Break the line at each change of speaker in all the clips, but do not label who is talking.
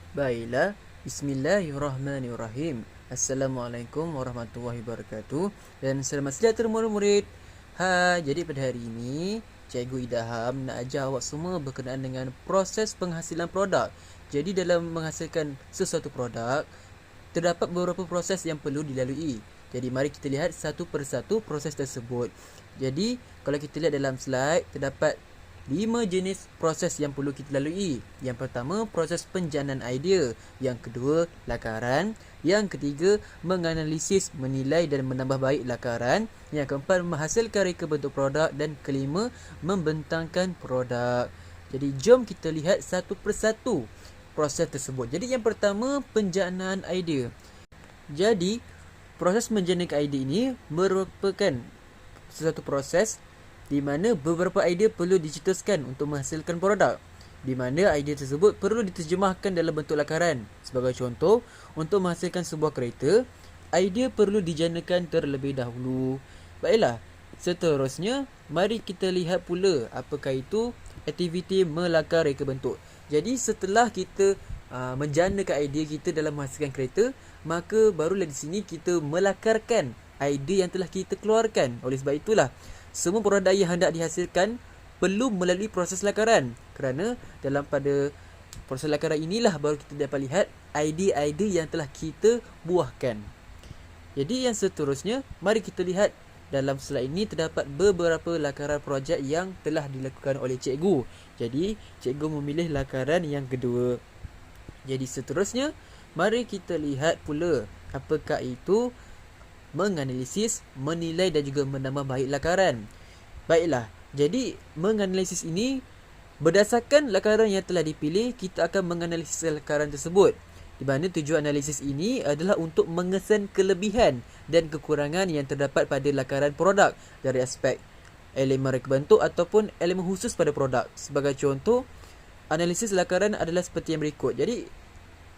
Baiklah, Bismillahirrahmanirrahim. Assalamualaikum warahmatullahi wabarakatuh. Dan selamat sejahtera murid-murid. Jadi pada hari ini Cikgu Idaham nak ajar awak semua berkenaan dengan proses penghasilan produk. Jadi dalam menghasilkan sesuatu produk, terdapat beberapa proses yang perlu dilalui. Jadi mari kita lihat satu persatu proses tersebut. Jadi kalau kita lihat dalam slide, terdapat 5 jenis proses yang perlu kita lalui. Yang pertama, proses penjanaan idea. Yang kedua, lakaran. Yang ketiga, menganalisis, menilai dan menambah baik lakaran. Yang keempat, menghasilkan reka bentuk produk. Dan kelima, membentangkan produk. Jadi jom kita lihat satu persatu proses tersebut. Jadi yang pertama, penjanaan idea. Jadi proses menjanakan idea ini merupakan sesuatu proses di mana beberapa idea perlu dicetuskan untuk menghasilkan produk, di mana idea tersebut perlu diterjemahkan dalam bentuk lakaran. Sebagai contoh, untuk menghasilkan sebuah kereta, idea perlu dijanakan terlebih dahulu. Baiklah, seterusnya mari kita lihat pula apakah itu aktiviti melakar reka bentuk. Jadi setelah kita menjanakan idea kita dalam menghasilkan kereta, maka barulah di sini kita melakarkan idea yang telah kita keluarkan. Oleh sebab itulah semua produk yang hendak dihasilkan perlu melalui proses lakaran, kerana dalam pada proses lakaran inilah baru kita dapat lihat idea-idea yang telah kita buahkan. Jadi yang seterusnya, mari kita lihat dalam slide ini terdapat beberapa lakaran projek yang telah dilakukan oleh cikgu. Jadi cikgu memilih lakaran yang kedua. Jadi seterusnya, mari kita lihat pula apakah itu menganalisis, menilai dan juga menambah baik lakaran. Baiklah, jadi menganalisis ini berdasarkan lakaran yang telah dipilih, kita akan menganalisis lakaran tersebut. Di mana tujuan analisis ini adalah untuk mengesan kelebihan dan kekurangan yang terdapat pada lakaran produk dari aspek elemen reka bentuk ataupun elemen khusus pada produk. Sebagai contoh, analisis lakaran adalah seperti yang berikut. Jadi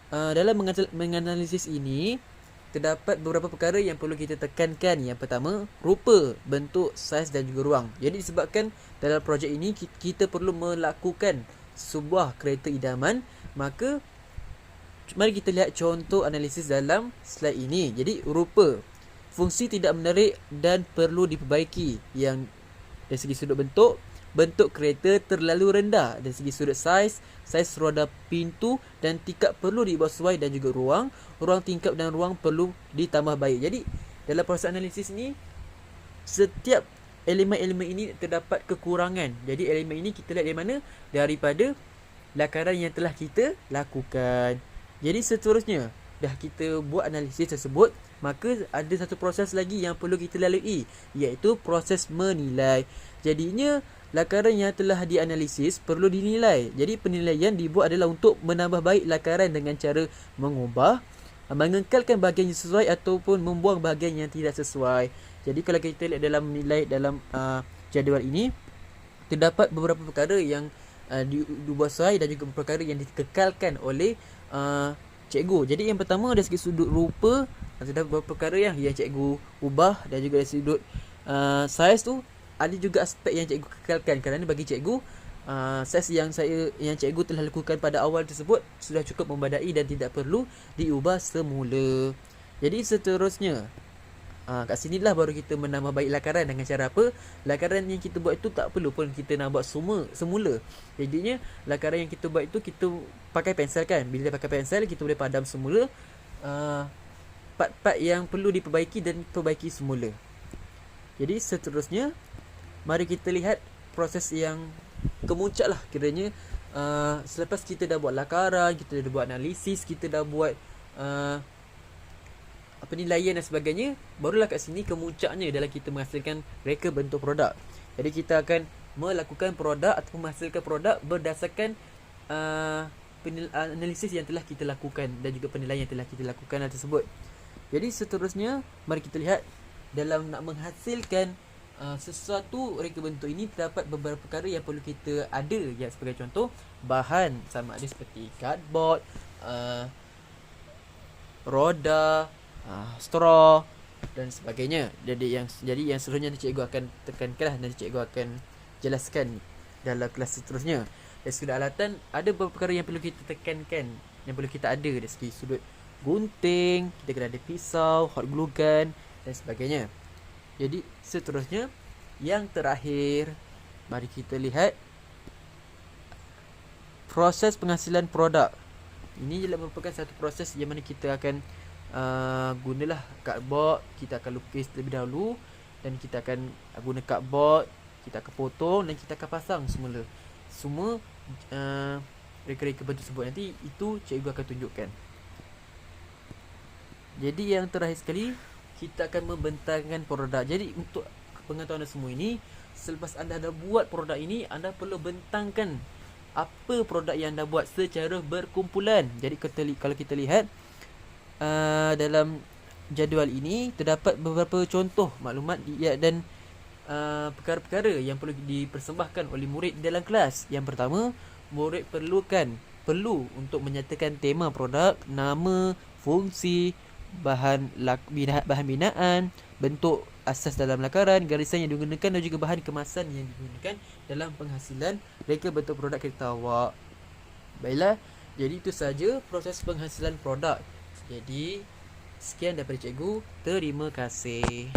dalam menganalisis ini terdapat beberapa perkara yang perlu kita tekankan. Yang pertama, rupa, bentuk, saiz dan juga ruang. Jadi disebabkan dalam projek ini kita perlu melakukan sebuah kereta idaman, maka mari kita lihat contoh analisis dalam slide ini. Jadi rupa, fungsi tidak menarik dan perlu diperbaiki. Yang dari segi sudut bentuk, bentuk kereta terlalu rendah. Dari segi sudut saiz roda pintu dan tingkap perlu dibuat sesuai, dan juga ruang tingkap dan ruang perlu ditambah baik. Jadi dalam proses analisis ni, setiap elemen-elemen ini terdapat kekurangan. Jadi elemen ini kita lihat dari mana? Daripada lakaran yang telah kita lakukan. Jadi seterusnya, dah kita buat analisis tersebut, maka ada satu proses lagi yang perlu kita lalui, iaitu proses menilai. Jadinya lakaran yang telah dianalisis perlu dinilai. Jadi penilaian dibuat adalah untuk menambah baik lakaran dengan cara mengubah, mengekalkan bahagian yang sesuai ataupun membuang bahagian yang tidak sesuai. Jadi kalau kita lihat dalam nilai dalam jadual ini, terdapat beberapa perkara yang dibuat sesuai dan juga perkara yang dikekalkan oleh cikgu. Jadi yang pertama, dari segi sudut rupa, terdapat beberapa perkara yang cikgu ubah, dan juga dari sudut saiz tu ada juga aspek yang cikgu kekalkan, kerana bagi cikgu saiz yang cikgu telah lakukan pada awal tersebut sudah cukup membadai dan tidak perlu diubah semula. Jadi seterusnya, kat sinilah baru kita menambah baik lakaran. Dengan cara apa? Lakaran yang kita buat itu tak perlu pun kita nak buat semula. Jadinya lakaran yang kita buat itu kita pakai pensel kan. Bila pakai pensel, kita boleh padam semula part-part yang perlu diperbaiki dan perbaiki semula. Jadi seterusnya, mari kita lihat proses yang kemuncak lah kiranya. Selepas kita dah buat lakaran, kita dah buat analisis, kita dah buat penilaian dan sebagainya, barulah kat sini kemuncaknya dalam kita menghasilkan reka bentuk produk. Jadi kita akan melakukan produk atau menghasilkan produk berdasarkan analisis yang telah kita lakukan dan juga penilaian yang telah kita lakukan tersebut. Jadi seterusnya, mari kita lihat dalam nak menghasilkan sesuatu reka bentuk ini, terdapat beberapa perkara yang perlu kita ada. Ya, sebagai contoh, bahan sama ada seperti cardboard, roda, straw dan sebagainya. Jadi yang seterusnya nanti cikgu akan tekankanlah, nanti cikgu akan jelaskan dalam kelas seterusnya. Dari sudut alatan, ada beberapa perkara yang perlu kita tekankan yang perlu kita ada dari segi sudut gunting, kita kena ada pisau, hot glue gun dan sebagainya. Jadi seterusnya, yang terakhir, mari kita lihat proses penghasilan produk. Ini adalah merupakan satu proses yang mana kita akan gunalah cardboard. Kita akan lukis terlebih dahulu, dan kita akan guna cardboard, kita akan potong dan kita akan pasang semula semua reka-reka bentuk tersebut. Nanti itu cikgu akan tunjukkan. Jadi yang terakhir sekali, kita akan membentangkan produk. Jadi untuk pengetahuan semua ini, selepas anda dah buat produk ini, anda perlu bentangkan apa produk yang anda buat secara berkumpulan. Jadi kalau kita lihat dalam jadual ini, terdapat beberapa contoh maklumat dan perkara-perkara yang perlu dipersembahkan oleh murid dalam kelas. Yang pertama, murid perlu untuk menyatakan tema produk, nama, fungsi, bahan binaan, bentuk asas dalam lakaran, garisan yang digunakan dan juga bahan kemasan yang digunakan dalam penghasilan reka bentuk produk kereta awak. Baiklah, jadi itu saja proses penghasilan produk. Jadi sekian daripada cikgu. Terima kasih.